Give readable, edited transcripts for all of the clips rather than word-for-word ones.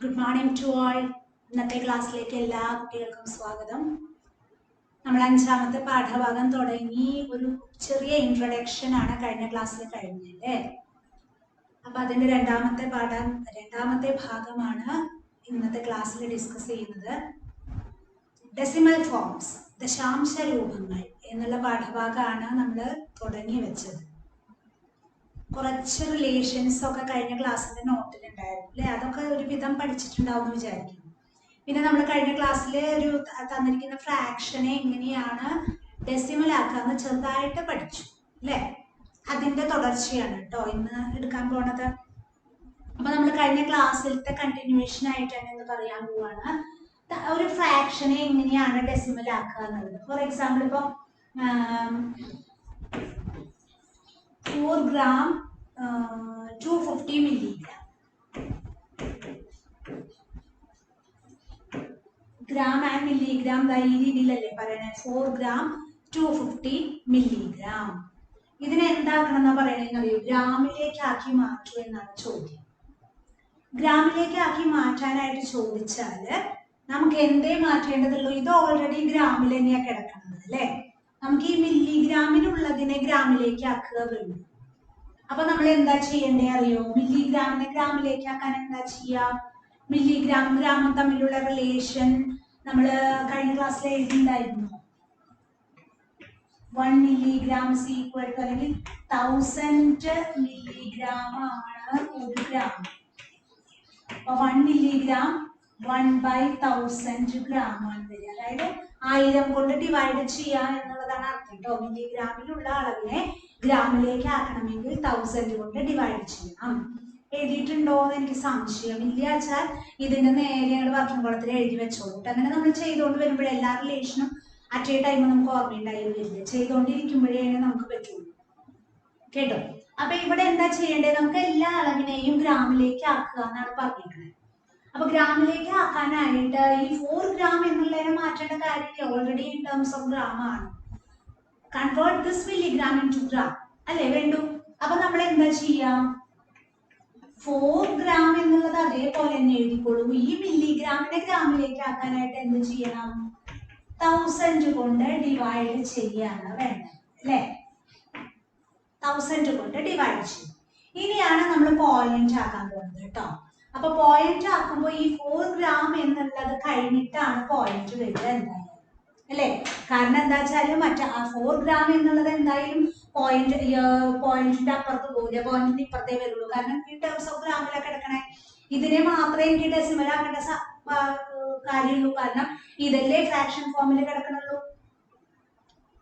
Good morning to all. ഇന്നത്തെ ക്ലാസ്സിലേക്ക് എല്ലാ കുട്ടികൾക്കും സ്വാഗതം. നമ്മൾ അഞ്ചാമത്തെ പാഠഭാഗം തുടങ്ങി. ഒരു ചെറിയ ഇൻട്രൊഡക്ഷൻ ആണ് കഴിഞ്ഞ ക്ലാസ്സിൽ കഴിഞ്ഞത്. അപ്പൊ അതിന്റെ രണ്ടാമത്തെ ഭാഗമാണ് ഇന്നത്തെ ക്ലാസ്സിൽ ഡിസ്കസ് ചെയ്യുന്നത്. ഡെസിമൽ ഫോംസ്, ദശാംശ രൂപങ്ങൾ എന്നുള്ള പാഠഭാഗമാണ് നമ്മൾ തുടങ്ങി വെച്ചത്. കുറച്ച് റിലേഷൻസ് ഒക്കെ കഴിഞ്ഞ ക്ലാസ്സിന്റെ നോട്ടിലുണ്ടായിരുന്നു അല്ലെ? അതൊക്കെ ഒരുവിധം പഠിച്ചിട്ടുണ്ടാവും എന്ന് വിചാരിക്കുന്നു. പിന്നെ നമ്മൾ കഴിഞ്ഞ ക്ലാസ്സിൽ ഒരു തന്നിരിക്കുന്ന ഫ്രാക്ഷനെ എങ്ങനെയാണ് ഡെസിമൽ ആക്കാന്ന് ചെറുതായിട്ട് പഠിച്ചു അല്ലെ? അതിന്റെ തുടർച്ചയാണ് കേട്ടോ ഇന്ന് എടുക്കാൻ പോണത്. അപ്പൊ നമ്മൾ കഴിഞ്ഞ ക്ലാസ്സിലത്തെ കണ്ടിന്യൂവേഷൻ ആയിട്ടാണ് എന്ന് പറയാൻ പോവാണ്. ഒരു ഫ്രാക്ഷനെ എങ്ങനെയാണ് ഡെസിമൽ ആക്കുക എന്നുള്ളത്. ഫോർ എക്സാമ്പിൾ ഇപ്പൊ 4 gram 250 milligram. Gram and milligram ഈ രീതിയിലല്ലേ പറയണേ? 4 gram 250 milligram. ഇതിനെ എന്താക്കണം എന്നാ പറയണെന്ന് അറിയോ? ഗ്രാമിലേക്ക് ആക്കി മാറ്റൂ എന്നാണ് ചോദ്യം. ഗ്രാമിലേക്ക് ആക്കി മാറ്റാനായിട്ട് ചോദിച്ചാല് നമുക്ക് എന്തേ മാറ്റേണ്ടതുള്ളൂ? ഇത് ഓൾറെഡി ഗ്രാമിൽ തന്നെയാ കിടക്കുന്നത് അല്ലെ? നമുക്ക് ഈ മില്ലിഗ്രാമിലുള്ളതിനെ ഗ്രാമിലേക്ക് ആക്കുക വേണ്ടു. അപ്പൊ നമ്മൾ എന്താ ചെയ്യണ്ടേ അറിയോ? മില്ലിഗ്രാമിനെ ഗ്രാമിലേക്ക് ആക്കാൻ എന്താ ചെയ്യാ? മില്ലിഗ്രാം ഗ്രാമും തമ്മിലുള്ള റിലേഷൻ നമ്മൾ കഴിഞ്ഞ ക്ലാസ്സിൽ എഴുതിണ്ടായിരുന്നു. 1 milligram is equal to അല്ലെങ്കിൽ 1000 milligram ആണ് 1 gram. അപ്പൊ 1 milligram 1/1000 gram ആണ് വരിക. അതായത് 1000 കൊണ്ട് ഡിവൈഡ് ചെയ്യുക എന്നുള്ളതാണ് അർത്ഥം കേട്ടോ. മില്ലിഗ്രാമിലുള്ള അളവിനെ ഗ്രാമിലേക്ക് ആക്കണമെങ്കിൽ 1000 കൊണ്ട് ഡിവൈഡ് ചെയ്യണം. എഴുതിയിട്ടുണ്ടോ എന്ന് എനിക്ക് സംശയം. ഇല്ല വെച്ചാൽ ഇതിന്റെ നേരെ വർക്കിംഗ് കുളത്തിൽ എഴുതി വെച്ചോളൂ. അങ്ങനെ നമ്മൾ ചെയ്തുകൊണ്ട് വരുമ്പോഴേ എല്ലാ റിലേഷനും അറ്റ് എ ടൈം നമുക്ക് ഓർമ്മയുണ്ടായി വരില്ല. ചെയ്തുകൊണ്ടിരിക്കുമ്പോഴേ നമുക്ക് പറ്റുള്ളൂ കേട്ടോ. അപ്പൊ ഇവിടെ എന്താ ചെയ്യേണ്ടത്? നമുക്ക് എല്ലാ അളവിനെയും ഗ്രാമിലേക്ക് ആക്കുക എന്നാണ് പറഞ്ഞിരിക്കുന്നത്. അപ്പൊ ഗ്രാമിലേക്ക് ആക്കാനായിട്ട് ഈ 4 gram എന്നുള്ളതിനെ മാറ്റേണ്ട കാര്യമില്ല. Already in terms of gram ആണ്. Convert this milligram into gram അല്ലേ വേണ്ടു. അപ്പൊ നമ്മൾ എന്താ ചെയ്യാം? 4 gram എന്നുള്ളത് അതേപോലെ തന്നെ എഴുതിക്കോളൂ. ഈ മില്ലിഗ്രാമിനെ ഗ്രാമിലേക്ക് ആക്കാനായിട്ട് എന്ത് ചെയ്യണം? 1000 കൊണ്ട് ഡിവൈഡ് ചെയ്യാണ് വേണ്ടത് അല്ലെ? 1000 കൊണ്ട് ഡിവൈഡ് ചെയ്യും. ഇനിയാണ് നമ്മൾ പോയിന്റ് ആക്കാൻ പോകുന്നത് കേട്ടോ. അപ്പൊ പോയിന്റ് ആക്കുമ്പോൾ ഈ 4 gram എന്നുള്ളത് കഴിഞ്ഞിട്ടാണ് പോയിന്റ് വരിക എന്തായാലും അല്ലെ? കാരണം എന്താ വെച്ചാല് മറ്റേ 4 gram എന്നുള്ളത് എന്തായാലും പോയിന്റിന്റെ അപ്പുറത്ത് പോകില്ല. പോയിന്റിന്റെ ഇപ്പുറത്തേ വരുള്ളൂ. കാരണം ഈ ടേംസ് ഓഫ് ഗ്രാമിലൊക്കെ കിടക്കണേ. ഇതിനെ മാത്രമേ എനിക്ക് ഡെസിമൽ ആക്കേണ്ട കാര്യമുള്ളൂ. കാരണം ഇതല്ലേ ഫ്രാക്ഷൻ ഫോമിൽ കിടക്കണുള്ളൂ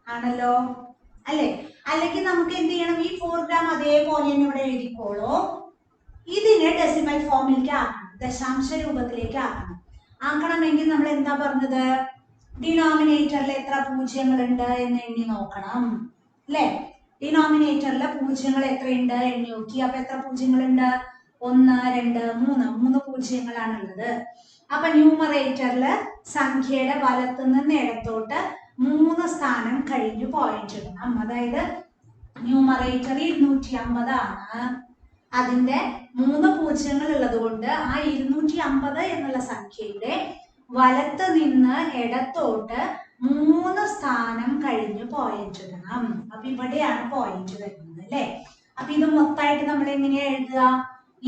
ആണല്ലോ അല്ലെ? അല്ലെങ്കിൽ നമുക്ക് എന്ത് ചെയ്യണം? ഈ 4 gram അതേപോലെ തന്നെ ഇവിടെ എഴുതിക്കോളൂ. ഇതിനെ ഡെസിമൽ ഫോമിലേക്ക് ആക്കണം, ദശാംശ രൂപത്തിലേക്ക് ആക്കണം. ആക്കണമെങ്കിൽ നമ്മൾ എന്താ പറഞ്ഞത്? ഡിനോമിനേറ്ററിൽ എത്ര പൂജ്യങ്ങളുണ്ട് എന്ന് എണ്ണി നോക്കണം അല്ലെ? ഡിനോമിനേറ്ററിൽ പൂജ്യങ്ങൾ എത്രയുണ്ട് എണ്ണി നോക്കി. അപ്പൊ എത്ര പൂജ്യങ്ങളുണ്ട്? 1 2 3 പൂജ്യങ്ങളാണുള്ളത്. അപ്പൊ ന്യൂമറേറ്ററിൽ സംഖ്യയുടെ വലത്തു നിന്ന് ഇടത്തോട്ട് 3 സ്ഥാനം കഴിഞ്ഞു പോയിന്റ് ഇടണം. അതായത് ന്യൂമറേറ്റർ 250 ആണ്. അതിന്റെ 3 പൂജ്യങ്ങൾ ഉള്ളത് കൊണ്ട് ആ 250 എന്നുള്ള സംഖ്യയുടെ വലത്ത് നിന്ന് ഇടത്തോട്ട് 3 സ്ഥാനം കഴിഞ്ഞ് പോയിന്റ് ഇടണം. അപ്പൊ ഇവിടെയാണ് പോയിന്റ് വരുന്നത് അല്ലെ? അപ്പൊ ഇത് മൊത്തമായിട്ട് നമ്മൾ എങ്ങനെയാ എഴുതുക?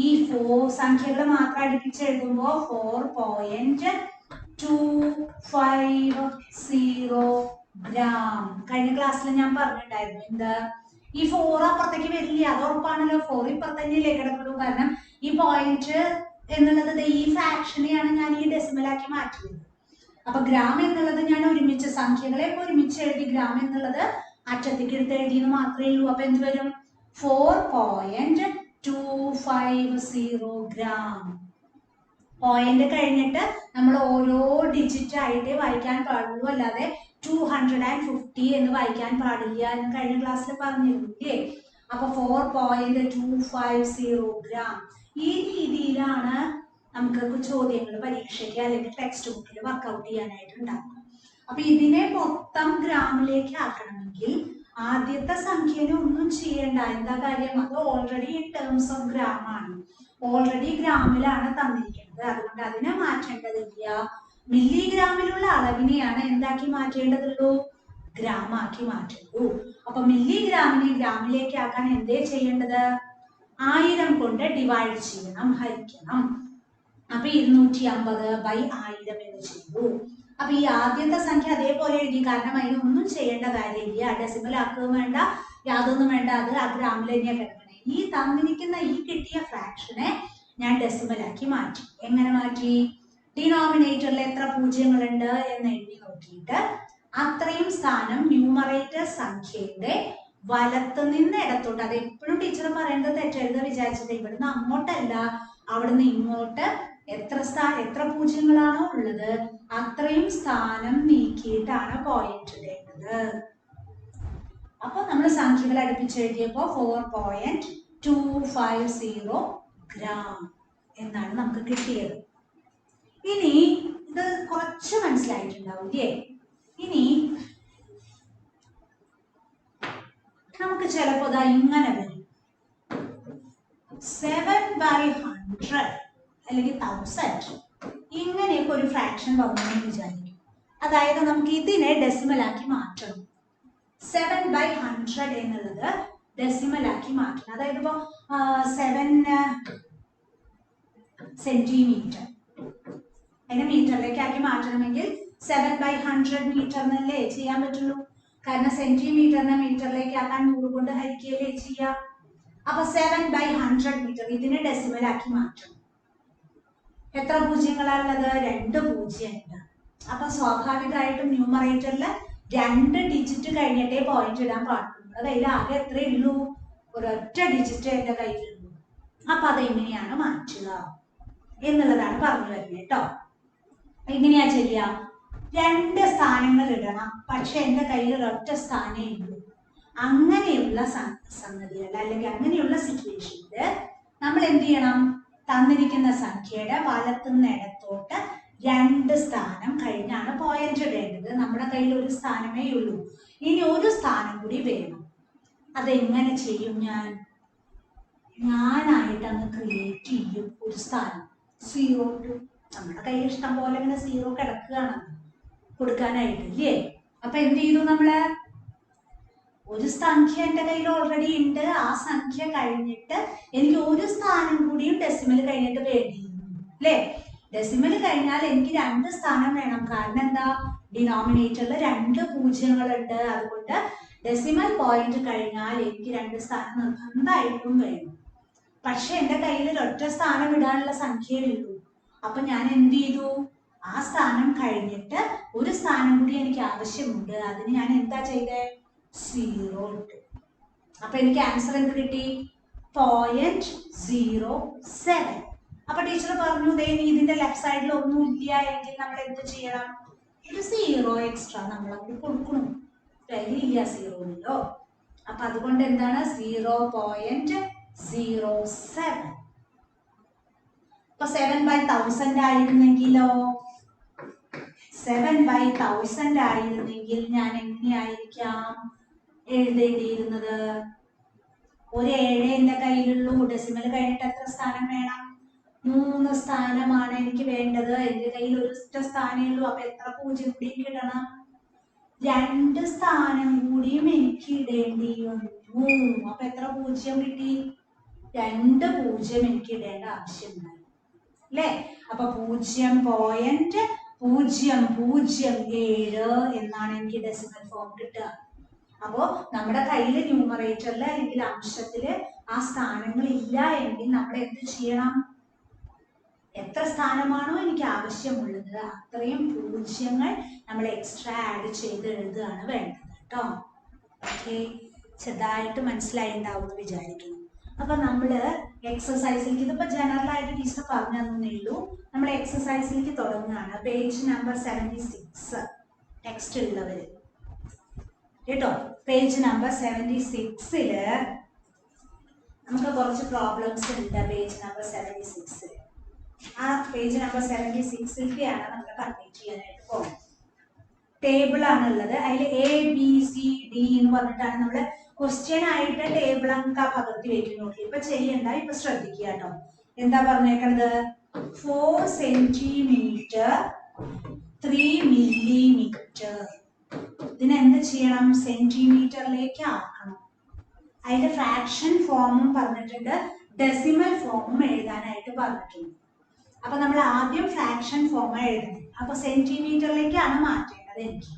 ഈ 4 സംഖ്യകൾ മാത്രം അടുപ്പിച്ച് എഴുതുമ്പോ 4.250 gram. കഴിഞ്ഞ ക്ലാസ്സിൽ ഞാൻ പറഞ്ഞിട്ടുണ്ടായിരുന്നു എന്താ? ഈ 4 അപ്പുറത്തേക്ക് വരില്ല. അത് ഉറപ്പാണല്ലോ. 4 ഇപ്പുറത്തന്നെയല്ലേ കിടക്കുള്ളൂ. കാരണം ഈ പോയിന്റ് എന്നുള്ളത് ഈ ഫ്രാക്ഷനെയാണ് ഞാൻ ഈ ഡെസിമലാക്കി മാറ്റിയത്. അപ്പൊ ഗ്രാം എന്നുള്ളത് ഞാൻ ഒരുമിച്ച് സംഖ്യകളെ ഒരുമിച്ച് എഴുതി. ഗ്രാം എന്നുള്ളത് അറ്റത്തേക്ക് എടുത്ത് എഴുതിയെന്ന് മാത്രമേ ഉള്ളൂ. അപ്പൊ എന്ത് വരും? 4.250 gram. പോയിന്റ് കഴിഞ്ഞിട്ട് നമ്മൾ ഓരോ ഡിജിറ്റ് ആയിട്ട് വായിക്കാൻ പാടുള്ളൂ. അല്ലാതെ 250 എന്ന് വായിക്കാൻ പാടില്ല എന്ന് കഴിഞ്ഞ ക്ലാസ്സിൽ പറഞ്ഞിരുന്നില്ലേ? അപ്പൊ 4.250 gram. ഈ രീതിയിലാണ് നമുക്ക് ചോദ്യങ്ങൾ പരീക്ഷയ്ക്ക് അല്ലെങ്കിൽ ടെക്സ്റ്റ് ബുക്കിൽ വർക്ക്ഔട്ട് ചെയ്യാനായിട്ട് ഉണ്ടാകും. അപ്പൊ ഇതിനെ മൊത്തം ഗ്രാമിലേക്ക് ആക്കണമെങ്കിൽ ആദ്യത്തെ സംഖ്യനെ ഒന്നും ചെയ്യണ്ട. എന്താ കാര്യം? അത് already in terms of gram ആണ്. ഓൾറെഡി ഗ്രാമിലാണ് തന്നിരിക്കുന്നത്, അതുകൊണ്ട് അതിനെ മാറ്റേണ്ടതില്ല. മില്ലിഗ്രാമിലുള്ള അളവിനെയാണ് എന്താക്കി മാറ്റേണ്ടതുള്ളൂ, ഗ്രാം ആക്കി മാറ്റുള്ളൂ. അപ്പൊ മില്ലിഗ്രാമിനെ ഗ്രാമിലേക്ക് ആക്കാൻ എന്തേ ചെയ്യേണ്ടത്, 1000 കൊണ്ട് ഡിവൈഡ് ചെയ്യണം, ഹരിക്കണം. അപ്പൊ 250/1000 എന്ന് ചെയ്തു. അപ്പൊ ഈ ആദ്യത്തെ സംഖ്യ അതേപോലെ എഴുതി, കാരണം അതിനൊന്നും ചെയ്യേണ്ട കാര്യമില്ല, ഡെസിമൽ ആക്കുകയും വേണ്ട, യാതൊന്നും വേണ്ട, അത് ആ ഗ്രാമിൽ തന്നെയാണ് കിടക്കണേ. ഈ തന്നിരിക്കുന്ന ഈ കിട്ടിയ ഫ്രാക്ഷനെ ഞാൻ ഡെസിമൽ ആക്കി മാറ്റി. എങ്ങനെ മാറ്റി, ഡിനോമിനേറ്ററിൽ എത്ര പൂജ്യങ്ങളുണ്ട് എന്ന് എഴുതി നോക്കിയിട്ട് അത്രയും സ്ഥാനം ന്യൂമറേറ്റർ സംഖ്യയുടെ വലത്ത് നിന്ന് ഇടത്തോട്ട്, അത് എപ്പോഴും ടീച്ചർ പറയുന്നത് തെറ്റെഴുത വിചാരിച്ചത്, ഇവിടുന്ന് അങ്ങോട്ടല്ല അവിടുന്ന് ഇങ്ങോട്ട് എത്ര പൂജ്യങ്ങളാണോ ഉള്ളത് അത്രയും സ്ഥാനം നീക്കിയിട്ടാണ് പോയിന്റ് ഇടേണ്ടത്. അപ്പൊ നമ്മൾ സംഖ്യകൾ അടുപ്പിച്ചെഴുതിയപ്പോ 4.250 ഗ്രാം എന്നാണ് നമുക്ക് കിട്ടിയത്. ഇനി ഇത് കുറച്ച് മനസ്സിലായിട്ടുണ്ടാവും അല്ലേ? ഇനി നമുക്ക് ചിലപ്പോ ഇങ്ങനെ വരും, 7/100 അല്ലെങ്കിൽ 1000 ഇങ്ങനെയൊക്കെ ഒരു ഫ്രാക്ഷൻ വന്നു വിചാരിക്കും. അതായത് നമുക്ക് ഇതിനെ ഡെസിമൽ ആക്കി മാറ്റണം. 7/100 എന്നുള്ളത് ഡെസിമൽ ആക്കി മാറ്റണം. അതായത് ഇപ്പൊ 7 സെന്റിമീറ്റർ, അതിനെ മീറ്ററിലേക്ക് ആക്കി മാറ്റണമെങ്കിൽ 7/100 മീറ്റർ എന്നല്ലേ ചെയ്യാൻ പറ്റുള്ളൂ. കാരണം സെന്റിമീറ്ററിനെ മീറ്ററിലേക്ക് ആക്കാൻ 100 കൊണ്ട് ഹരിക്കുകയല്ലേ ചെയ്യാം. അപ്പൊ 7/100 മീറ്റർ ഇതിനെ ഡെസിമൽ ആക്കി മാറ്റണം. എത്ര പൂജ്യങ്ങളാണുള്ളത്, 2 പൂജ്യമുണ്ട്. അപ്പൊ സ്വാഭാവികമായിട്ടും ന്യൂമറേറ്ററിൽ 2 ഡിജിറ്റ് കഴിഞ്ഞിട്ടേ പോയിന്റ് ഇടാൻ പാടുള്ളൂ. നമ്മുടെ കയ്യിൽ ആകെ എത്രയേ ഉള്ളൂ, ഒരൊറ്റ ഡിജിറ്റ് എന്റെ കയ്യിലുള്ളൂ. അപ്പൊ അതെങ്ങനെയാണ് മാറ്റുക എന്നുള്ളതാണ് പറഞ്ഞു വരുന്നത് കേട്ടോ. എങ്ങനെയാ ചെയ്യാ, 2 സ്ഥാനങ്ങൾ ഇടണം, പക്ഷെ എന്റെ കയ്യിൽ ഒരൊറ്റ സ്ഥാനേ ഉള്ളൂ. അങ്ങനെയുള്ള സംഗതികൾ അല്ലെങ്കിൽ അങ്ങനെയുള്ള സിറ്റുവേഷനില് നമ്മൾ എന്ത് ചെയ്യണം, തന്നിരിക്കുന്ന സംഖ്യയുടെ വലത്തുനിന്ന് ഇടത്തോട്ട് 2 സ്ഥാനം കഴിഞ്ഞാണ് പോയിന്റ് ഇടേണ്ടത്. നമ്മുടെ കയ്യിൽ ഒരു സ്ഥാനമേ ഉള്ളൂ, ഇനി ഒരു സ്ഥാനം കൂടി വേണം. അതെങ്ങനെ ചെയ്യും, ഞാനായിട്ട് അങ്ങ് ക്രിയേറ്റ് ചെയ്യും ഒരു സ്ഥാനം. 0 നമ്മുടെ കയ്യിൽ ഇഷ്ടം പോലെ ഇങ്ങനെ 0 കിടക്കുകയാണ് കൊടുക്കാനായിട്ട് ഇല്ലേ. അപ്പൊ എന്ത് ചെയ്തു, നമ്മള് ഒരു സംഖ്യ എന്റെ കയ്യിൽ ഓൾറെഡി ഉണ്ട്, ആ സംഖ്യ കഴിഞ്ഞിട്ട് എനിക്ക് ഒരു സ്ഥാനം കൂടിയും ഡെസിമൽ കഴിഞ്ഞിട്ട് വേണ്ടിയിരുന്നു അല്ലേ. ഡെസിമൽ കഴിഞ്ഞാൽ എനിക്ക് 2 സ്ഥാനം വേണം. കാരണം എന്താ, ഡിനോമിനേറ്ററിൽ 2 പൂജ്യങ്ങളുണ്ട്, അതുകൊണ്ട് ഡെസിമൽ പോയിന്റ് കഴിഞ്ഞാൽ എനിക്ക് 2 സ്ഥാനം നിർബന്ധമായിട്ടും വേണം. പക്ഷെ എന്റെ കയ്യിൽ ഒരൊറ്റ സ്ഥാനം ഇടാനുള്ള സംഖ്യയുള്ളൂ. അപ്പൊ ഞാൻ എന്ത് ചെയ്തു, ആ സ്ഥാനം കഴിഞ്ഞിട്ട് ഒരു സ്ഥാനം കൂടി എനിക്ക് ആവശ്യമുണ്ട്, അതിന് ഞാൻ എന്താ ചെയ്തേ, 0 ഇട്ടു. അപ്പൊ എനിക്ക് ആൻസർ എന്ത് കിട്ടി, 0.07. അപ്പൊ ടീച്ചർ പറഞ്ഞു, ഇതിന്റെ ലെഫ്റ്റ് സൈഡിൽ ഒന്നും ഇല്ല എങ്കിൽ നമ്മൾ എന്ത് ചെയ്യണം, ഒരു 0 എക്സ്ട്രാ നമ്മൾ അങ്ങോട്ട് കൊടുക്കണം. ഇല്ല 0 അപ്പൊ അതുകൊണ്ട് എന്താണ് 0.07. അപ്പൊ 7/1000 ആയിരുന്നെങ്കിലോ, 7/1000 ആയിരുന്നെങ്കിൽ ഞാൻ എങ്ങനെയായിരിക്കാം എഴുതേണ്ടിയിരുന്നത്, ഒരു 7 എന്റെ കയ്യിലുള്ളൂ, ഡെസിമൽ കഴിഞ്ഞിട്ട് എത്ര സ്ഥാനം വേണം, 3 സ്ഥാനമാണ് എനിക്ക് വേണ്ടത്. എന്റെ കയ്യിൽ ഒരൊറ്റ സ്ഥാനമേ ഉള്ളൂ, അപ്പൊ എത്ര പൂജ്യം കൂടി ഇടണം, 2 സ്ഥാനം കൂടിയും എനിക്ക് ഇടേണ്ടി വന്നു. അപ്പൊ എത്ര പൂജ്യം കിട്ടി, 2 പൂജ്യം എനിക്ക് ഇടേണ്ട ആവശ്യമുണ്ടായി അല്ലേ. അപ്പൊ 0.007 എന്നാണ് എനിക്ക് ഡെസിമൽ ഫോം കിട്ടുക. അപ്പോ നമ്മുടെ കയ്യിൽ ന്യൂമറേറ്ററിൽ അല്ലെങ്കിൽ അംശത്തില് ആ സ്ഥാനങ്ങൾ ഇല്ല എങ്കിൽ നമ്മൾ എന്ത് ചെയ്യണം, എത്ര സ്ഥാനമാണോ എനിക്ക് ആവശ്യമുള്ളത് അത്രയും പൂജ്യങ്ങൾ നമ്മൾ എക്സ്ട്രാ ആഡ് ചെയ്ത് എഴുതുകയാണ് വേണ്ടത് കേട്ടോ. ഓക്കെ, ചെറുതായിട്ട് മനസ്സിലായിണ്ടാവും എന്ന് വിചാരിക്കുന്നു. അപ്പൊ നമ്മള് എക്സസൈസിലേക്ക്, ഇതിപ്പോ ജനറൽ ആയിട്ട് ടീച്ചർ പറഞ്ഞു തന്നേ ഉള്ളൂ, നമ്മൾ എക്സസൈസിലേക്ക് തുടങ്ങുകയാണ്. പേജ് നമ്പർ 76 ടെക്സ്റ്റ് ഉള്ളവര് കേട്ടോ. പേജ് നമ്പർ 76-ല് നമുക്ക് കുറച്ച് പ്രോബ്ലംസ് ഉണ്ട്. പേജ് നമ്പർ 76 ആ പേജ് നമ്പർ 76-ലേക്കാണ് നമ്മൾ കംപ്ലീറ്റ് ചെയ്യാനായിട്ട് പോകുന്നത്. ടേബിൾ ആണുള്ളത്, അതിൽ ABCD എന്ന് പറഞ്ഞിട്ടാണ് നമ്മള് ക്വസ്റ്റ്യൻ ആയിട്ട് ടേബിൾ അങ്ങ് പകർത്തി വെക്കുന്നു. ഇപ്പൊ ചെയ്യണ്ട, ഇപ്പൊ ശ്രദ്ധിക്കുക കേട്ടോ. എന്താ പറഞ്ഞേക്കണത്? 4 സെന്റിമീറ്റർ 3 മില്ലിമീറ്റർ. ഇതിനെ എന്ത് ചെയ്യണം? സെന്റിമീറ്ററിലേക്ക് ആക്കണം. അതിന്റെ ഫ്രാക്ഷൻ ഫോമും പറഞ്ഞിട്ടുണ്ട്, ഡെസിമൽ ഫോമും എഴുതാനായിട്ട് പറഞ്ഞിട്ടുണ്ട്. അപ്പൊ നമ്മൾ ആദ്യം ഫ്രാക്ഷൻ ഫോം എഴുതണം. അപ്പൊ സെന്റിമീറ്ററിലേക്കാണ് മാറ്റേണ്ടത് എനിക്ക്.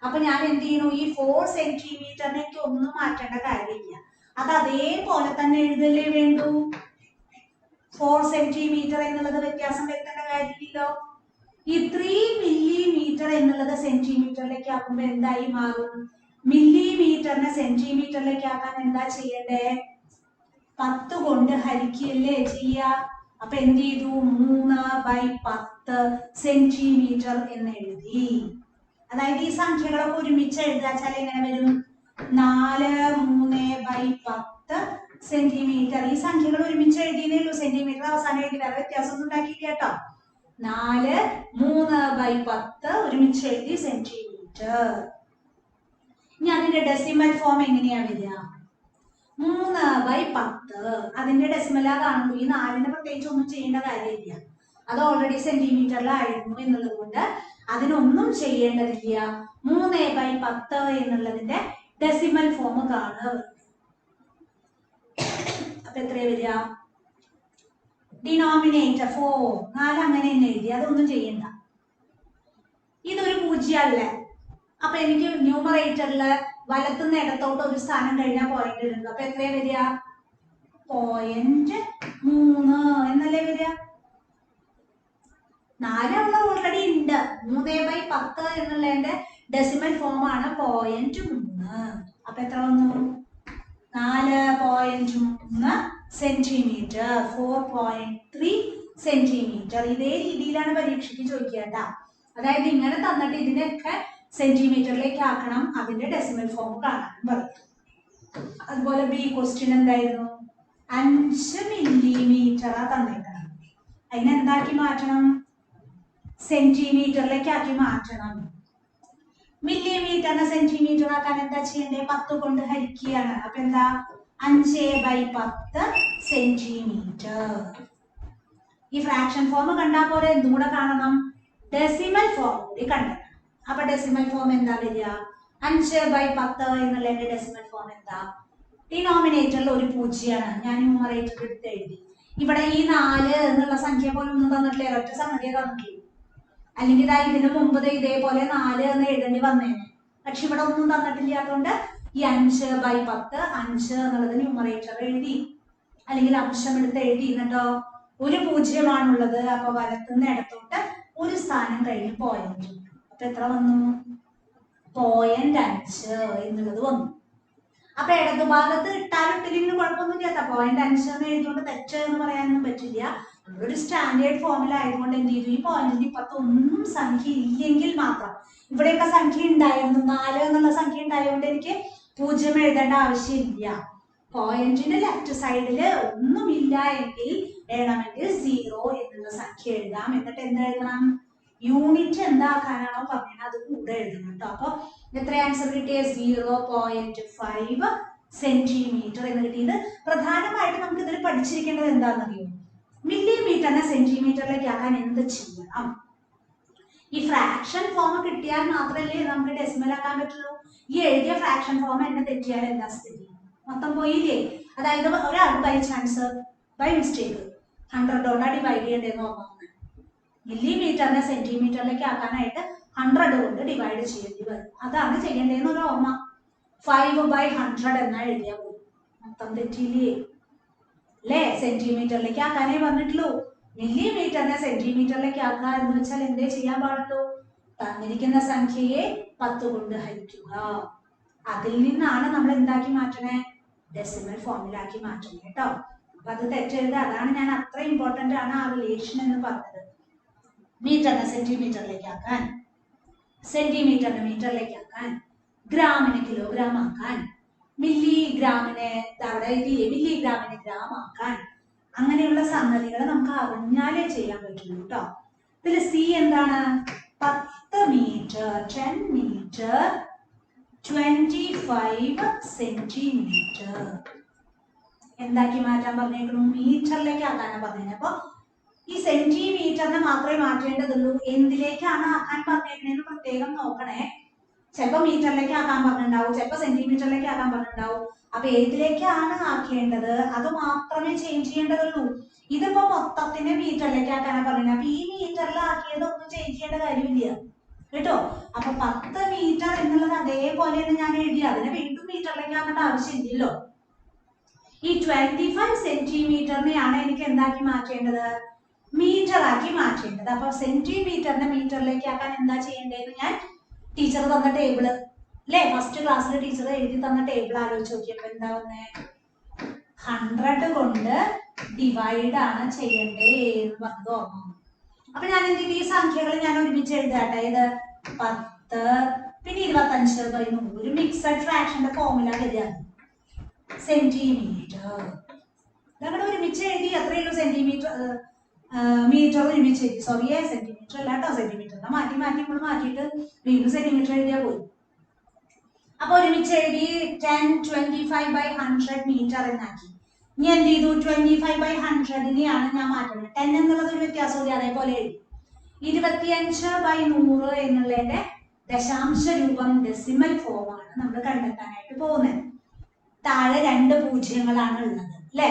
അപ്പൊ ഞാൻ എന്ത് ചെയ്യുന്നു? ഈ 4 സെന്റിമീറ്ററിലേക്ക് ഒന്നും മാറ്റേണ്ട കാര്യമില്ല, അത് അതേപോലെ തന്നെ എഴുതല്ലേ വേണ്ടൂ. 4 സെന്റിമീറ്റർ എന്നുള്ളത് വ്യത്യാസം വരുത്തേണ്ട കാര്യമില്ലല്ലോ. ഈ 3 മില്ലിമീറ്റർ എന്നുള്ളത് സെന്റിമീറ്ററിലേക്ക് ആക്കുമ്പോൾ എന്തായി മാറും? മില്ലിമീറ്ററിനെ സെന്റിമീറ്ററിലേക്ക് ആക്കാൻ എന്താ ചെയ്യണ്ടേ? 10 കൊണ്ട് ഹരിക്കുകയല്ലേ ചെയ്യുക. അപ്പൊ എന്ത് ചെയ്തു? 3/10 സെന്റിമീറ്റർ എന്ന് എഴുതി. അതായത് ഈ സംഖ്യകളൊക്കെ ഒരുമിച്ച് എഴുതാച്ചാൽ എങ്ങനെ വരും? 4/3/10 സെന്റിമീറ്റർ. ഈ സംഖ്യകൾ ഒരുമിച്ച് എഴുതിയേ ഉള്ളൂ, സെന്റിമീറ്റർ അവസാനം എഴുതി, വേറെ വ്യത്യാസമൊന്നും ഉണ്ടാക്കിയില്ല കേട്ടോ. 4 3/10 ഒരുമിച്ച് എഴുതി സെന്റിമീറ്റർ. ഇനി അതിന്റെ ഡെസിമൽ ഫോം എങ്ങനെയാ വരിക? 3/10. അതിന്റെ ഡെസിമലാ കാണുന്നു. ഈ 4ന് പ്രത്യേകിച്ച് ഒന്നും ചെയ്യേണ്ട കാര്യമില്ല, അത് ഓൾറെഡി സെന്റിമീറ്ററിലായിരുന്നു എന്നുള്ളത് കൊണ്ട് അതിനൊന്നും ചെയ്യേണ്ടതില്ല. 3/10 എന്നുള്ളതിന്റെ ഡെസിമൽ ഫോം കാണുക. അപ്പൊ എത്രയാ വരിക? ഡിനോമിനേറ്റർ 4. 4 അങ്ങനെ തന്നെ എഴുതി, അതൊന്നും ചെയ്യണ്ട. ഇതൊരു പൂജ്യമല്ലേ, അപ്പൊ എനിക്ക് ന്യൂമറേറ്ററില് വലത്തുനിന്ന് ഇടത്തോട്ട് ഒരു സ്ഥാനം കഴിഞ്ഞാൽ പോയിന്റ് ഇടുന്നു. അപ്പൊ എത്രയാ വരിക? 0.3 എന്നല്ലേ വരിക? 4 ഓൾറെഡി ഉണ്ട്. 3/10 എന്നുള്ളതിന്റെ ഡെസിമൽ ഫോം ആണ് 0.3. അപ്പൊ എത്ര വന്നു? 4.3 സെന്റിമീറ്റർ, 4.3 സെന്റിമീറ്റർ. ഇതേ രീതിയിലാണ് പരീക്ഷയ്ക്ക് ചോദിക്കുക കേട്ടാ. അതായത് ഇങ്ങനെ തന്നിട്ട് ഇതിനൊക്കെ സെന്റിമീറ്ററിലേക്ക് ആക്കണം, അതിന്റെ ഡെസിമൽ ഫോം കാണാനും പറയും. അതുപോലെ ബി ക്വസ്റ്റ്യൻ എന്തായിരുന്നു? 5 മില്ലിമീറ്റർ തന്നേക്കണം. അതിനെന്താക്കി മാറ്റണം? സെന്റിമീറ്ററിലേക്ക് ആക്കി മാറ്റണം. മില്ലിമീറ്ററിനെ സെന്റിമീറ്റർ ആക്കാൻ എന്താ ചെയ്യണ്ടേ? 10 കൊണ്ട് ഹരിക്കുകയാണ്. അപ്പൊ എന്താ? 5/10 സെന്റിമീറ്റർ. ഈ ഫ്രാക്ഷൻ ഫോം കണ്ടാൽ പോലെ എന്തും കൂടെ കാണണം, ഡെസിമൽ ഫോം കൂടി കണ്ടെത്തണം. അപ്പൊ ഡെസിമൽ ഫോം എന്താ വരിക? 5/10 എന്നുള്ളതിന്റെ ഡെസിമൽ ഫോം എന്താ? ഡിനോമിനേറ്ററിൽ ഒരു പൂജ്യമാണ്, ഞാൻ ന്യൂമറേറ്റർ എടുത്ത് എഴുതി. ഇവിടെ ഈ 4 എന്നുള്ള സംഖ്യ പോലും ഒന്നും തന്നിട്ടില്ല, ഒറ്റ സംഖ്യ തന്നിട്ടില്ല. അല്ലെങ്കിൽ ഇതാ ഇതിന് മുമ്പ് ഇതേപോലെ 4 എന്ന് എഴുതേണ്ടി വന്നേനെ, പക്ഷെ ഇവിടെ ഒന്നും തന്നിട്ടില്ലാത്തതുകൊണ്ട് ഈ 5/10 5 എന്നുള്ളത് ന്യൂമറേറ്റർ എഴുതി, അല്ലെങ്കിൽ അംശം എടുത്ത് എഴുതി. എന്നിട്ടോ ഒരു പൂജ്യമാണുള്ളത്, അപ്പൊ വലത്തുനിന്ന് ഇടത്തോട്ട് ഒരു സ്ഥാനം കഴിഞ്ഞ് പോയിന്റ്. അപ്പൊ എത്ര വന്നു? 0.5 എന്നുള്ളത് വന്നു. അപ്പൊ ഇടതുഭാഗത്ത് ഇട്ടാലും ഇട്ടില്ലെങ്കിലും കുഴപ്പമൊന്നുമില്ല. 0.5 എന്ന് എഴുതിയോണ്ട് തെറ്റ് എന്ന് പറയാനൊന്നും പറ്റില്ല. നമ്മളൊരു സ്റ്റാൻഡേർഡ് ഫോമിലായതുകൊണ്ട് എന്ത് ചെയ്തു? ഈ പോയിന്റിന് ഇപ്പത്തെ ഒന്നും സംഖ്യ ഇല്ലെങ്കിൽ മാത്രം, ഇവിടെയൊക്കെ സംഖ്യ ഉണ്ടായിരുന്നു, 4 എന്നുള്ള സംഖ്യ ഉണ്ടായതുകൊണ്ട് എനിക്ക് 0 എഴുതേണ്ട ആവശ്യമില്ല. പോയിന്റിന്റെ ലെഫ്റ്റ് സൈഡില് ഒന്നുമില്ല എങ്കിൽ വേണമെങ്കിൽ 0 എന്നുള്ള സംഖ്യ എഴുതാം. എന്നിട്ട് എന്താ എഴുതണം? യൂണിറ്റ് എന്താക്കാനാണോ പറഞ്ഞത് അത് കൂടെ എഴുതണം കേട്ടോ. അപ്പൊ എത്ര ആൻസർ കിട്ടിയ? 0.5 സെന്റിമീറ്റർ എന്ന് കിട്ടിയത്. പ്രധാനമായിട്ട് നമുക്ക് ഇതിൽ പഠിച്ചിരിക്കേണ്ടത് എന്താണെന്നറിയോ? മില്ലിമീറ്ററിനെ സെന്റിമീറ്ററിലേക്ക് ആക്കാൻ എന്ത് ചെയ്യണം? ഈ ഫ്രാക്ഷൻ ഫോം കിട്ടിയാൽ മാത്രമല്ലേ നമുക്ക് ഡെസിമൽ ആക്കാൻ പറ്റുള്ളൂ. ഈ എഴുതിയ ഫ്രാക്ഷൻ ഫോം എന്നെ തെറ്റിയാൽ എന്താ സ്ഥിതി? മൊത്തം പോയില്ലേ. അതായത് ഒരാൾ ബൈ ചാൻസ് ബൈ മിസ്റ്റേക്ക് 100 കൊണ്ട് ഡിവൈഡ് ചെയ്യേണ്ടതെന്ന് ഓർമ്മ. മില്ലിമീറ്ററിനെ സെന്റിമീറ്ററിലേക്ക് ആക്കാനായിട്ട് 100 കൊണ്ട് ഡിവൈഡ് ചെയ്യേണ്ടി വരും. അതാണ് ചെയ്യേണ്ടതെന്ന് ഒരു ഓർമ്മ. 5/100 എന്നാ എഴുതിയാൽ പോലും മൊത്തം തെറ്റിയില്ലേ അല്ലേ? സെന്റിമീറ്ററിലേക്ക് ആക്കാനേ പറഞ്ഞിട്ടുള്ളൂ. മില്ലിമീറ്ററിനെ സെന്റിമീറ്ററിലേക്ക് ആക്കുക എന്ന് വെച്ചാൽ എന്തേ ചെയ്യാൻ പാടുള്ളൂ? തന്നിരിക്കുന്ന സംഖ്യയെ 10 കൊണ്ട് ഹരിക്കുക. അതിൽ നിന്നാണ് നമ്മൾ എന്താക്കി മാറ്റണേ? ഡെസിമൽ ഫോമിലാക്കി മാറ്റണേ കേട്ടോ. അപ്പൊ അത് തെറ്റരുത്. അതാണ് ഞാൻ അത്ര ഇമ്പോർട്ടന്റ് ആണ് ആ റിലേഷൻ എന്ന് പറഞ്ഞത്. മീറ്ററിനെ സെന്റിമീറ്ററിലേക്ക് ആക്കാൻ, സെന്റിമീറ്ററിനെ മീറ്ററിലേക്ക് ആക്കാൻ, ഗ്രാമിനെ കിലോഗ്രാം ആക്കാൻ, മില്ലിഗ്രാമിനെ മില്ലിഗ്രാമിനെ ഗ്രാം ആക്കാൻ, അങ്ങനെയുള്ള സംഗതികൾ നമുക്ക് അറിഞ്ഞാലേ ചെയ്യാൻ പറ്റുള്ളൂ കേട്ടോ. ഇതിൽ സി എന്താണ്? 10 മീറ്റർ, 10 മീറ്റർ 25 സെന്റിമീറ്റർ എന്താക്കി മാറ്റാൻ പറഞ്ഞേക്കുന്നു? മീറ്ററിലേക്ക് ആക്കാനാണ് പറഞ്ഞത്. അപ്പൊ ഈ സെന്റിമീറ്ററിനെ മാത്രമേ മാറ്റേണ്ടതുള്ളൂ. എന്തിലേക്കാണ് ആക്കാൻ പറഞ്ഞേക്കണേന്ന് പ്രത്യേകം നോക്കണേ. ചിലപ്പോ മീറ്ററിലേക്ക് ആക്കാൻ പറഞ്ഞിട്ടുണ്ടാവും, ചിലപ്പോ സെന്റിമീറ്ററിലേക്ക് ആക്കാൻ പറഞ്ഞിട്ടുണ്ടാവും. അപ്പൊ ഏതിലേക്കാണ് ആക്കേണ്ടത് അത് മാത്രമേ ചേഞ്ച് ചെയ്യേണ്ടതുള്ളൂ. ഇതിപ്പോ മൊത്തത്തിന് മീറ്ററിലേക്ക് ആക്കാനാണ് പറഞ്ഞത്. അപ്പൊ ഈ മീറ്ററിൽ ആക്കിയതൊന്നും ചേഞ്ച് ചെയ്യേണ്ട കാര്യമില്ല കേട്ടോ. അപ്പൊ 10 മീറ്റർ എന്നുള്ളത് അതേപോലെയാണ് ഞാൻ എഴുതി, അതിനെ വീണ്ടും മീറ്ററിലേക്ക് ആക്കേണ്ട ആവശ്യമില്ലല്ലോ. ഈ 25 സെന്റിമീറ്ററിനെയാണ് എനിക്ക് എന്താക്കി മാറ്റേണ്ടത്? മീറ്റർ ആക്കി മാറ്റേണ്ടത്. അപ്പൊ സെന്റിമീറ്ററിനെ മീറ്ററിലേക്ക് ആക്കാൻ എന്താ ചെയ്യേണ്ടത്? ഞാൻ ടീച്ചർ തന്ന ടേബിള് അല്ലെ, ഫസ്റ്റ് ക്ലാസ്സിൽ ടീച്ചർ എഴുതി തന്ന ടേബിൾ ആലോചിച്ച് നോക്കിയപ്പോ എന്താ വന്നേ? 100 കൊണ്ട് ഡിവൈഡ് ആണ് ചെയ്യണ്ടേ എന്ന് പറഞ്ഞത് ഓർമ്മ. അപ്പൊ ഞാൻ എന്ത് ചെയ്തു? ഈ സംഖ്യകൾ ഞാൻ ഒരുമിച്ച് എഴുതാട്ടെ. ഇത് 10 പിന്നെ 25/100 ഒരു മിക്സഡ് ഫ്രാക്ഷന്റെ ഫോർമുല വരികയാണ്. സെന്റിമീറ്റർ ഞങ്ങളുടെ ഒരുമിച്ച് എഴുതി, അത്രയേ ഉള്ളൂ. സെന്റിമീറ്റർ മീറ്റർ ഒരുമിച്ച് എഴുതി, സോറി സെന്റിമീറ്റർ അല്ല കേട്ടോ, സെന്റിമീറ്ററിനെ മാറ്റി നമ്മൾ മാറ്റിയിട്ട് വീണ്ടും സെന്റിമീറ്റർ എഴുതിയാ പോയി. അപ്പൊ ഒരുമിച്ച് എഴുതി 10 25/100 മീറ്റർ എന്നാക്കി. ഇനി എന്ത് ചെയ്തു? 25/100നെയാണ് ഞാൻ മാറ്റുന്നത്. 10 എന്നുള്ളത് ഒരു വ്യത്യാസമില്ല, അതേപോലെ എഴുതി. 25/100 എന്നുള്ളതിന്റെ ദശാംശ രൂപം ഡെസിമൽ ഫോം ആണ് നമ്മൾ കണ്ടെത്താനായിട്ട് പോകുന്നത്. താഴെ 2 പൂജ്യങ്ങളാണ് ഉള്ളത് അല്ലെ.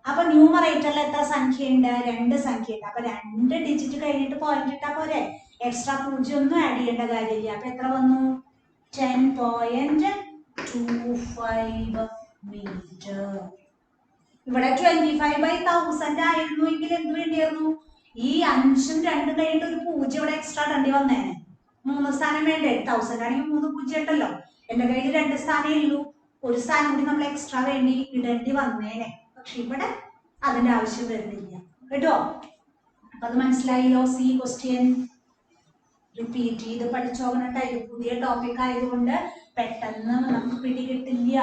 അപ്പൊ ന്യൂമറേറ്ററിൽ എത്ര സംഖ്യയുണ്ട്? 2 സംഖ്യയുണ്ട്. അപ്പൊ 2 ഡിജിറ്റ് കഴിഞ്ഞിട്ട് പോയിന്റ് ഇട്ടാ പോരെ, എക്സ്ട്രാ പൂജ്യം ഒന്നും ആഡ് ചെയ്യേണ്ട കാര്യമില്ല. അപ്പൊ എത്ര വന്നു? 10.25 മീറ്റർ. ഇവിടെ 25/1000 ആയിരുന്നു എങ്കിൽ എന്ത് വേണ്ടിയായിരുന്നു? ഈ 5ഉം 2ഉം കഴിഞ്ഞിട്ട് ഒരു പൂജ്യം ഇവിടെ എക്സ്ട്രാ ഇടേണ്ടി വന്നേനെ. 3 സ്ഥാനം വേണ്ടേ? 1000 ആണെങ്കിൽ 3 പൂജ്യം ഉണ്ടല്ലോ. എന്റെ കയ്യിൽ 2 സ്ഥാനമേ ഉള്ളൂ, ഒരു സ്ഥാനം കൂടി നമ്മൾ എക്സ്ട്രാ വേണ്ടി ഇടേണ്ടി വന്നേനെ. പക്ഷെ ഇവിടെ അതിന്റെ ആവശ്യം വരുന്നില്ല കേട്ടോ. അപ്പൊ അത് മനസ്സിലായല്ലോ. സി ക്വസ്റ്റ്യൻ റിപ്പീറ്റ് ചെയ്ത് പഠിച്ചോകണട്ടോ. ഇത് പുതിയ ടോപ്പിക് ആയതുകൊണ്ട് പെട്ടെന്ന് നമുക്ക് പിടികിട്ടില്ല.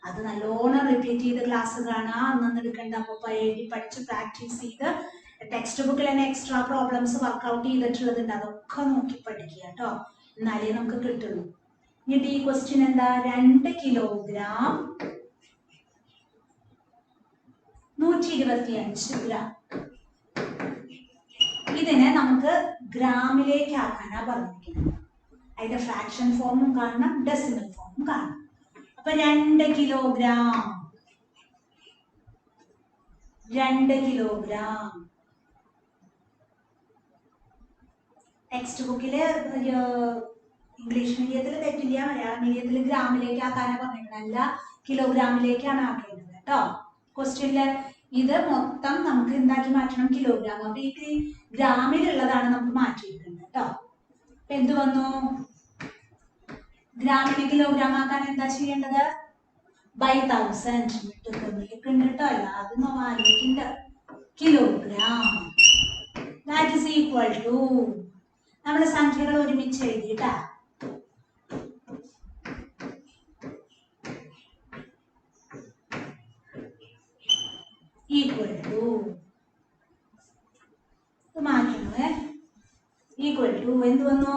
അത് നല്ലോണം റിപ്പീറ്റ് ചെയ്ത് ക്ലാസ് കാണാം, അന്നൊന്നും എടുക്കണ്ട. അപ്പൊ എഴുതി പഠിച്ച് പ്രാക്ടീസ് ചെയ്ത് ടെക്സ്റ്റ് ബുക്കിൽ തന്നെ എക്സ്ട്രാ പ്രോബ്ലംസ് വർക്ക്ഔട്ട് ചെയ്തിട്ടുള്ളതുണ്ട്, അതൊക്കെ നോക്കി പഠിക്കുക കേട്ടോ, എന്നാലേ നമുക്ക് കിട്ടുള്ളൂ. എന്നിട്ട് ഈ ക്വസ്റ്റ്യൻ എന്താ? 2 കിലോഗ്രാം 125 ഗ്രാം. ഇതിനെ നമുക്ക് ഗ്രാമിലേക്ക് ആക്കാനാ പറഞ്ഞിരിക്കുന്നത്. അതിന്റെ ഫ്രാക്ഷൻ ഫോമും കാണണം, ഡെസിമൽ ഫോമും കാണണം. അപ്പൊ 2 കിലോഗ്രാം 2 കിലോഗ്രാം ടെക്സ്റ്റ് ബുക്കില് ഇംഗ്ലീഷ് മീഡിയത്തിൽ തെറ്റില്ല, മലയാളം മീഡിയത്തിൽ ഗ്രാമിലേക്ക് ആക്കാനാ പറഞ്ഞിരിക്കുന്നത്, അല്ല കിലോഗ്രാമിലേക്കാണ് ആക്കേണ്ടത് കേട്ടോ. ക്വസ്റ്റ്യനില് ഇത് മൊത്തം നമുക്ക് എന്താക്കി മാറ്റണം? കിലോഗ്രാം. അപ്പൊ ഈ ഗ്രാമിലുള്ളതാണ് നമുക്ക് മാറ്റിയിരിക്കുന്നത് കേട്ടോ. എന്ത് വന്നു? ഗ്രാമിനെ കിലോഗ്രാം ആക്കാൻ എന്താ ചെയ്യേണ്ടത്? by 1000 കേട്ടോ. അതൊന്നും ആലോചിക്കണ്ട. Kilogram that is equal to നമ്മുടെ സംഖ്യകൾ ഒരുമിച്ച് എഴുതിട്ടാ. ഈക്വൽ ടു മാറ്റണേ. ഈക്വൽ ടു എന്ത് വന്നു?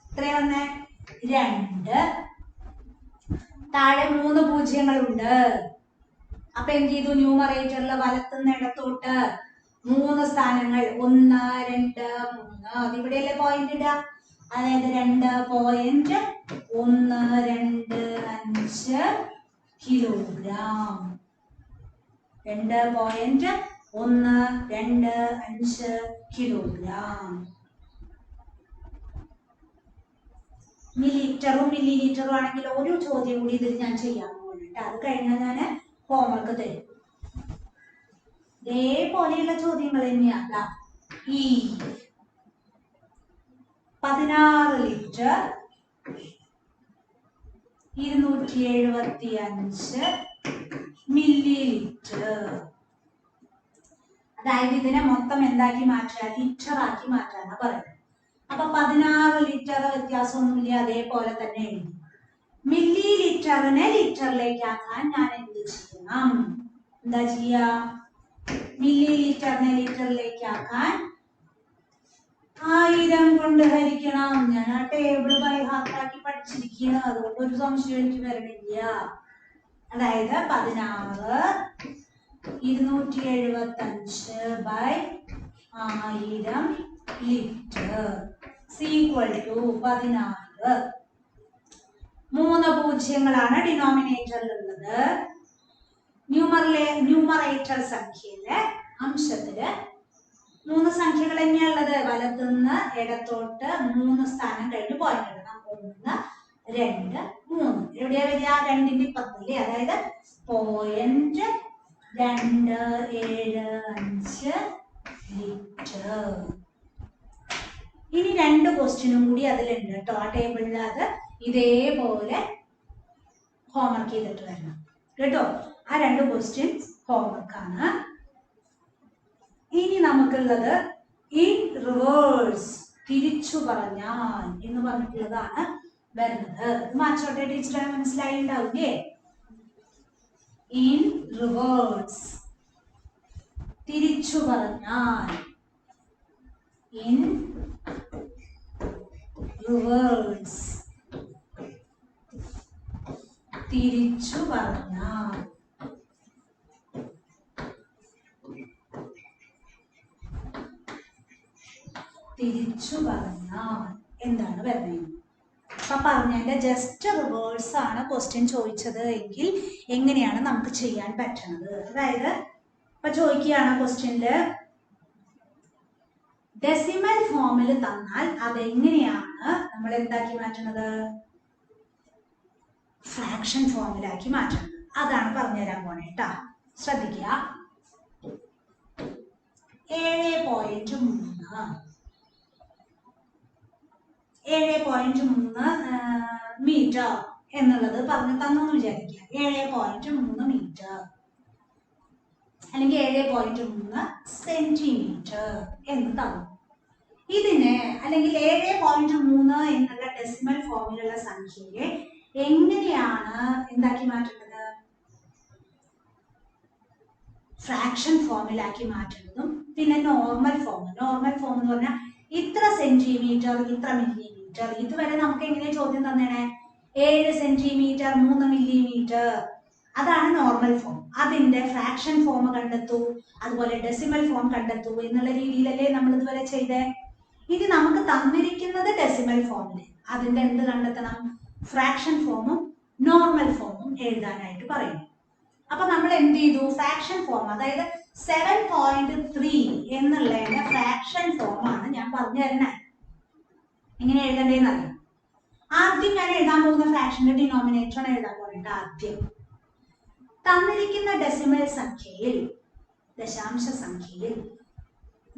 എത്രയാ വന്നേ? 2. താഴെ 3 പൂജ്യങ്ങളുണ്ട്. അപ്പൊ എന്ത് ചെയ്തു? ന്യൂമറേറ്ററിൽ വലത്തുനിന്ന് ഇടത്തോട്ട് 3 സ്ഥാനങ്ങൾ 1 2 3 അതിവിടെയല്ലേ പോയിന്റ് ഇടുക. അതായത് 2.125 കിലോഗ്രാം. 2.125 കിലോഗ്രാം. മില്ലിലിറ്ററും മില്ലിലിറ്ററും ആണെങ്കിൽ ഒരു ചോദ്യം കൂടി ഇതിൽ ഞാൻ ചെയ്യാൻ പോകുന്നുണ്ട്. അത് കഴിഞ്ഞാൽ ഞാൻ ഹോംവർക്ക് തരും. ഇതേപോലെയുള്ള ചോദ്യങ്ങൾ തന്നെയാണ്. ഈ 16 ലിറ്റർ 275 മില്ലി ലിറ്റർ. അതായത് ഇതിനെ മൊത്തം എന്താക്കി മാറ്റുക? ലിറ്റർ ആക്കി മാറ്റാനാ പറയുന്നത്. അപ്പൊ 16 ലിറ്റർ വ്യത്യാസമൊന്നുമില്ല, അതേപോലെ തന്നെ എഴുതി. മില്ലി ലിറ്ററിനെ ലിറ്ററിലേക്ക് ആക്കാൻ ഞാൻ എന്ത് ചെയ്യണം? എന്താ ചെയ്യാ? മില്ലി ലിറ്ററിനെ ലിറ്ററിലേക്ക് ആക്കാൻ 1000 കൊണ്ട് ഹരിക്കണം. ഞാൻ ആ ടേബിൾ ബൈ ഹാർട്ടാക്കി പഠിച്ചിരിക്കുകയാണ്, അതുകൊണ്ട് ഒരു സംശയം എനിക്ക് വരണില്ല. അതായത് 16 275/1000 ലിറ്റർ ഈക്വൽ ടു 16. 3 പൂജ്യങ്ങളാണ് ഡിനോമിനേറ്ററിലുള്ളത്. ന്യൂമറേറ്റർ സംഖ്യയിലെ അംശത്തില് 3 സംഖ്യകൾ തന്നെയുള്ളത്. വലത്തുനിന്ന് ഇടത്തോട്ട് 3 സ്ഥാനം കഴിഞ്ഞ് പോയിന്റ് ഇടണം. 1, 2, 3. എവിടെയാ വരിക? 2ന്റെ ഇപ്പുറത്തല്ലേ? അതായത് 0.275 ലിറ്റർ. ഇനി 2 ക്വസ്റ്റ്യനും കൂടി അതിലുണ്ട് കേട്ടോ. ആ ടേബിളിൽ അത് ഇതേപോലെ ഹോംവർക്ക് ചെയ്തിട്ട് വരണം കേട്ടോ. ആ 2 ക്വസ്റ്റ്യൻസ് ഹോംവർക്ക് ആണ്. ഇനി നമുക്കുള്ളത് ഇൻ റിവേഴ്സ്, തിരിച്ചു പറഞ്ഞാൽ എന്ന് പറഞ്ഞിട്ടുള്ളതാണ് വരുന്നത്. മാച്ചോട്ടെ ടീച്ചറെ മനസ്സിലായിണ്ടാവില്ലേ? ഇൻ റിവേഴ്സ്, തിരിച്ചു പറഞ്ഞാൽ. ഇൻ റിവേഴ്സ്, തിരിച്ചു പറഞ്ഞാൽ. തിരിച്ചു പറഞ്ഞാൽ എന്താണ് വരുന്നത്? അപ്പൊ പറഞ്ഞതിന്റെ ജസ്റ്റ് റിവേഴ്സ് ആണ് ക്വസ്റ്റ്യൻ ചോദിച്ചത് എങ്കിൽ എങ്ങനെയാണ് നമുക്ക് ചെയ്യാൻ പറ്റുന്നത്? അതായത് ഇപ്പൊ ചോദിക്കുകയാണ് ക്വസ്റ്റ്യനില് ഡെസിമൽ ഫോമിൽ തന്നാൽ അതെങ്ങനെയാണ് നമ്മൾ എന്താക്കി മാറ്റുന്നത്? ഫ്രാക്ഷൻ ഫോമിലാക്കി മാറ്റുന്നത്. അതാണ് പറഞ്ഞുതരാൻ പോണേ കേട്ടാ. ശ്രദ്ധിക്കുക. 7.3 മീറ്റർ എന്നുള്ളത് പറഞ്ഞു തന്നു വിചാരിക്കുക. 7.3 മീറ്റർ അല്ലെങ്കിൽ 7.3 സെന്റിമീറ്റർ എന്ന് തന്നു. ഇതിന് അല്ലെങ്കിൽ 7.3 എന്നുള്ള ഡെസിമൽ ഫോമിലുള്ള സംഖ്യയെ എങ്ങനെയാണ് എന്താക്കി മാറ്റുന്നത്? ഫ്രാക്ഷൻ ഫോമിലാക്കി മാറ്റുന്നതും പിന്നെ നോർമൽ ഫോം എന്ന് പറഞ്ഞാൽ ഇത്ര സെന്റിമീറ്റർ, ഇത്ര മില്ലിമീറ്റർ. ഇതുവരെ നമുക്ക് എങ്ങനെ ചോദ്യം തന്നേണേ? 7 സെന്റിമീറ്റർ 3 മില്ലിമീറ്റർ. അതാണ് നോർമൽ ഫോം. അതിന്റെ ഫ്രാക്ഷൻ ഫോം കണ്ടെത്തൂ, അതുപോലെ ഡെസിമൽ ഫോം കണ്ടെത്തൂ എന്നുള്ള രീതിയിലല്ലേ നമ്മൾ ഇതുവരെ ചെയ്തേ. ഇനി നമുക്ക് തന്നിരിക്കുന്നത് ഡെസിമൽ ഫോമില് അതിന്റെ എന്ത് കണ്ടെത്തണം? ഫ്രാക്ഷൻ ഫോമും നോർമൽ ഫോമും എഴുതാനായിട്ട് പറയുന്നു. അപ്പൊ നമ്മൾ എന്ത് ചെയ്തു? ഫ്രാക്ഷൻ ഫോം, അതായത് 7.3 എന്നുള്ളതിന്റെ ഫ്രാക്ഷൻ ഫോമാണ് ഞാൻ പറഞ്ഞു തരുന്നത്. എങ്ങനെ എഴുതണ്ടേന്ന് അറിയാം. ആദ്യം ഞാൻ എഴുതാൻ പോകുന്ന ഫ്രാക്ഷന്റെ ഡിനോമിനേറ്റർ എഴുതാൻ പോകേണ്ട. ആദ്യം തന്നിരിക്കുന്ന ഡെസിമൽ സംഖ്യയിൽ, ദശാംശ സംഖ്യയിൽ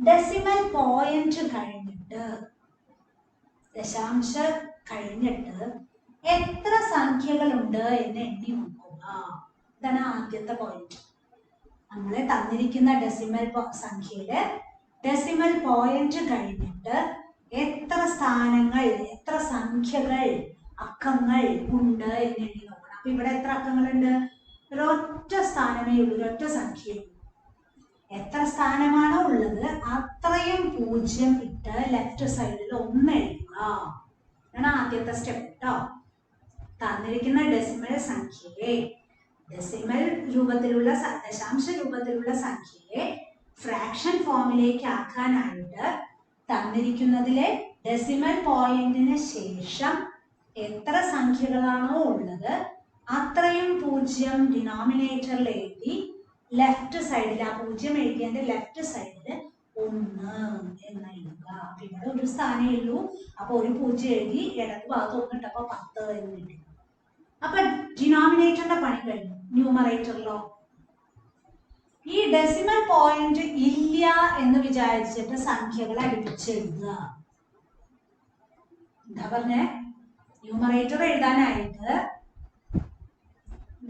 ഡെസിമൽ പോയിന്റ് കഴിഞ്ഞിട്ട്, ദശാംശ കഴിഞ്ഞിട്ട് എത്ര സംഖ്യകളുണ്ട് എന്ന് എണ്ണി നോക്കുക. ഇതാണ് ആദ്യത്തെ പോയിന്റ്. നമ്മളെ തന്നിരിക്കുന്ന ഡെസിമൽ സംഖ്യയില് ഡെസിമൽ പോയിന്റ് കഴിഞ്ഞിട്ട് എത്ര സ്ഥാനങ്ങൾ, എത്ര സംഖ്യകൾ, അക്കങ്ങൾ ഉണ്ട് എന്ന് എണ്ണി നോക്കണം. അപ്പൊ ഇവിടെ എത്ര അക്കങ്ങളുണ്ട്? ഒരൊറ്റ സ്ഥാനമേ ഉള്ളൂ, ഒരൊറ്റ സംഖ്യയുള്ളൂ. എത്ര സ്ഥാനമാണോ ഉള്ളത് അത്രയും 0 ഇട്ട് ലെഫ്റ്റ് സൈഡിൽ 1 എഴുതുക. ഇതാണ് ആദ്യത്തെ സ്റ്റെപ്പ് കേട്ടോ. തന്നിരിക്കുന്ന ഡെസിമൽ സംഖ്യയെ, ഡെസിമൽ രൂപത്തിലുള്ള ദശാംശ രൂപത്തിലുള്ള സംഖ്യയെ ഫ്രാക്ഷൻ ഫോമിലേക്ക് ആക്കാനായിട്ട് തന്നിരിക്കുന്നതിലെ ഡെസിമൽ പോയിന്റിന് ശേഷം എത്ര സംഖ്യകളാണോ ഉള്ളത് അത്രയും 0 ഡിനോമിനേറ്ററിൽ എഴുതി ലെഫ്റ്റ് സൈഡിൽ, ആ 0 എഴുതിയതിന്റെ ലെഫ്റ്റ് സൈഡിൽ 1 എന്ന് എഴുതുക. അപ്പൊ ഇവിടെ ഒരു സ്ഥാനേ ഉള്ളൂ. അപ്പൊ ഒരു 0 എഴുതി ഇടത് ഭാഗത്ത് 1 ഇട്ടപ്പോ 10 എന്ന് കിട്ടി. അപ്പൊ ഡിനോമിനേറ്ററിന്റെ പണി കഴിഞ്ഞു. ന്യൂമറേറ്ററിലോ ഈ ഡെസിമൽ പോയിന്റ് ഇല്ല എന്ന് വിചാരിച്ചിട്ട് സംഖ്യകൾ അടുപ്പിച്ചെഴുതുക. എന്താ പറഞ്ഞേ? ന്യൂമറേറ്റർ എഴുതാനായിട്ട്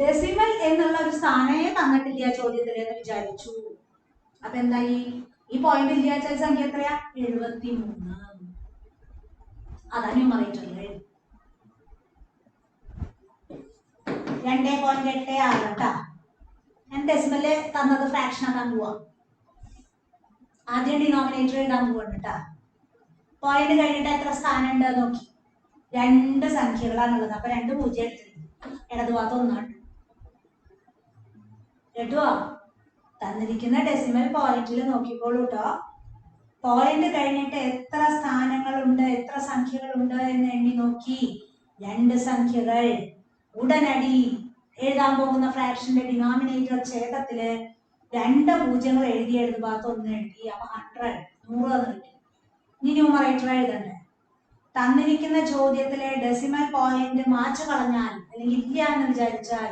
ഡെസിമൽ എന്നുള്ള ഒരു സ്ഥാനയെ തന്നിട്ടില്ല ചോദ്യത്തിൽ എന്ന് വിചാരിച്ചു. അപ്പൊ എന്തായി? ഈ പോയിന്റ് ഇല്ല വെച്ചാൽ സംഖ്യ എത്രയാ? 73. അതാ ന്യൂമറേറ്ററിൽ. 2.86 കേട്ടാ. ഞാൻ ഡെസിമല് തന്നത് ഫ്രാക്ഷൻ ആക്കാൻ പോവാ. ആദ്യം ഡിനോമിനേറ്റർ എഴുതാൻ പോവാണ് കേട്ടാ. പോയിന്റ് കഴിഞ്ഞിട്ട് എത്ര സ്ഥാനം ഉണ്ട് നോക്കി. 2 സംഖ്യകളാണുള്ളത്. അപ്പൊ 2 0 എടുത്തിട്ടുണ്ട്. ഇടതുഭാഗത്ത് 1 കേട്ടുവോ? തന്നിരിക്കുന്ന ഡെസിമൽ പോയിന്റിൽ നോക്കിക്കോളൂ കേട്ടോ. പോയിന്റ് കഴിഞ്ഞിട്ട് എത്ര സ്ഥാനങ്ങളുണ്ട്, എത്ര സംഖ്യകളുണ്ട് എന്ന് എണ്ണി നോക്കി. 2 സംഖ്യകൾ. ഉടനടി എഴുതാൻ പോകുന്ന ഫ്രാക്ഷന്റെ ഡിനോമിനേറ്റർ ഛേദത്തില് 2 പൂജ്യങ്ങൾ എഴുതി ഭാഗത്ത് 1 എഴുതി. അപ്പൊ 100 100 കിട്ടി. ഇനി ന്യൂമറേറ്റർ എഴുതണ്ടേ. തന്നിരിക്കുന്ന ചോദ്യത്തിലെ ഡെസിമൽ പോയിന്റ് മാച്ചു കളഞ്ഞാൽ അല്ലെങ്കിൽ ഇല്ല എന്ന് വിചാരിച്ചാൽ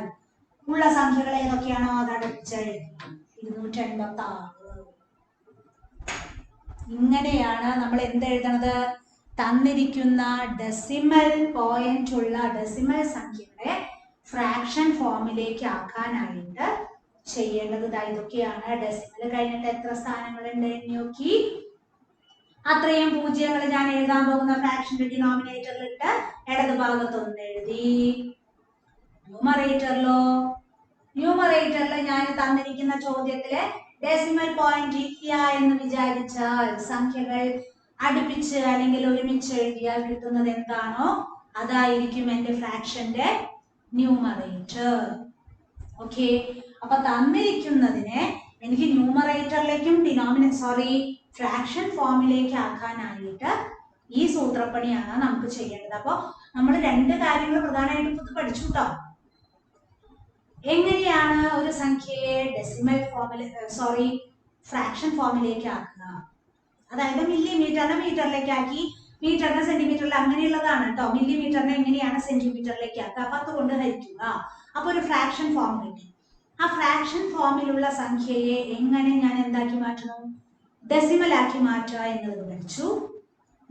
ഉള്ള സംഖ്യകൾ ഏതൊക്കെയാണോ അത് അടുപ്പിച്ച് എഴുതണം. 286. ഇങ്ങനെയാണ് നമ്മൾ എന്ത് എഴുതണത്? തന്നിരിക്കുന്ന ഡെസിമൽ പോയിന്റ് ഉള്ള ഡെസിമൽ സംഖ്യകളെ ഫ്രാക്ഷൻ ഫോമിലേക്ക് ആക്കാനായിട്ട് ചെയ്യേണ്ടത്. ഇതൊക്കെയാണ്. ഡെസിമൽ കഴിഞ്ഞിട്ട് എത്ര സ്ഥാനങ്ങളുണ്ട് എന്ന് നോക്കി. അത്രയും പൂജ്യങ്ങൾ ഞാൻ എഴുതാൻ പോകുന്ന ഫ്രാക്ഷന്റെ ഡിനോമിനേറ്ററിൽ ഇട്ട് ഇടത് ഭാഗത്ത് 1 എഴുതി. ന്യൂമറേറ്ററിൽ ഞാൻ തന്നിരിക്കുന്ന ചോദ്യത്തില് ഡെസിമൽ പോയിന്റ് ഇല്ല എന്ന് വിചാരിച്ചാൽ സംഖ്യകൾ അടുപ്പിച്ച് അല്ലെങ്കിൽ ഒരുമിച്ച് എഴുതിയാൽ കിട്ടുന്നത് എന്താണോ അതായിരിക്കും എന്റെ ഫ്രാക്ഷന്റെ ന്യൂമറേറ്റർ. ഓക്കെ. അപ്പൊ തന്നിരിക്കുന്നതിനെ എനിക്ക് ന്യൂമറേറ്ററിലേക്കും ഫ്രാക്ഷൻ ഫോമിലേക്ക് ആക്കാനായിട്ട് ഈ സൂത്രപ്പണിയാണ് നമുക്ക് ചെയ്യേണ്ടത്. അപ്പോൾ നമ്മൾ 2 കാര്യങ്ങൾ പ്രധാനമായിട്ടും ഇത് പഠിച്ചു കേട്ടോ. എങ്ങനെയാണ് ഒരു സംഖ്യയെ ഫ്രാക്ഷൻ ഫോമിലേക്ക് ആക്കുക. അതായത് മില്ലിമീറ്ററിനെ മീറ്ററിലേക്ക് ആക്കി, മീറ്ററിനെ സെന്റിമീറ്ററിൽ, അങ്ങനെയുള്ളതാണ് കേട്ടോ. മില്ലിമീറ്ററിനെ എങ്ങനെയാണ് സെന്റിമീറ്ററിലേക്ക് ആക്കുക, 10 കൊണ്ട് ഹരിക്കുക. അപ്പൊ ഒരു ഫ്രാക്ഷൻ ഫോം കിട്ടി. ആ ഫ്രാക്ഷൻ ഫോമിലുള്ള സംഖ്യയെ എങ്ങനെ ഞാൻ എന്താക്കി മാറ്റണം? ഡെസിമൽ ആക്കി മാറ്റുക എന്നുള്ളത് പഠിച്ചു.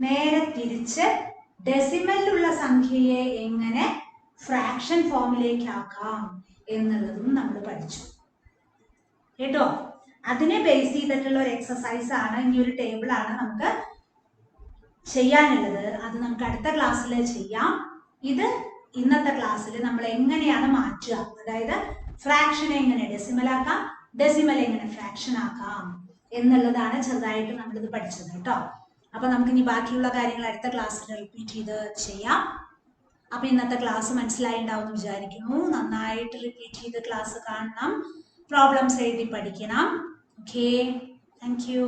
നേരെ തിരിച്ച് ഡെസിമലിലുള്ള സംഖ്യയെ എങ്ങനെ ഫ്രാക്ഷൻ ഫോമിലേക്ക് ആക്കാം എന്നുള്ളതും നമ്മൾ പഠിച്ചു കേട്ടോ. അതിനെ ബേസ് ചെയ്തിട്ടുള്ള ഒരു എക്സസൈസ് ആണ്, ഇനി ഒരു ടേബിൾ ആണ് നമുക്ക് ചെയ്യാനുള്ളത്. അത് നമുക്ക് അടുത്ത ക്ലാസ്സിൽ ചെയ്യാം. ഇത് ഇന്നത്തെ ക്ലാസ്സിൽ നമ്മൾ എങ്ങനെയാണ് മാറ്റുക, അതായത് ഫ്രാക്ഷനെ എങ്ങനെ ഡെസിമൽ ആക്കാം, ഡെസിമൽ എങ്ങനെ ഫ്രാക്ഷൻ ആക്കാം എന്നുള്ളതാണ് ചെറുതായിട്ട് നമ്മളിത് പഠിച്ചത് കേട്ടോ. അപ്പൊ നമുക്ക് ഇനി ബാക്കിയുള്ള കാര്യങ്ങൾ അടുത്ത ക്ലാസ്സിൽ റിപ്പീറ്റ് ചെയ്ത് ചെയ്യാം. അപ്പൊ ഇന്നത്തെ ക്ലാസ് മനസ്സിലായിണ്ടാവും എന്ന് വിചാരിക്കുന്നു. നന്നായിട്ട് റിപ്പീറ്റ് ചെയ്ത് ക്ലാസ് കാണണം, പ്രോബ്ലംസ് എഴുതി പഠിക്കണം. Okay, thank you.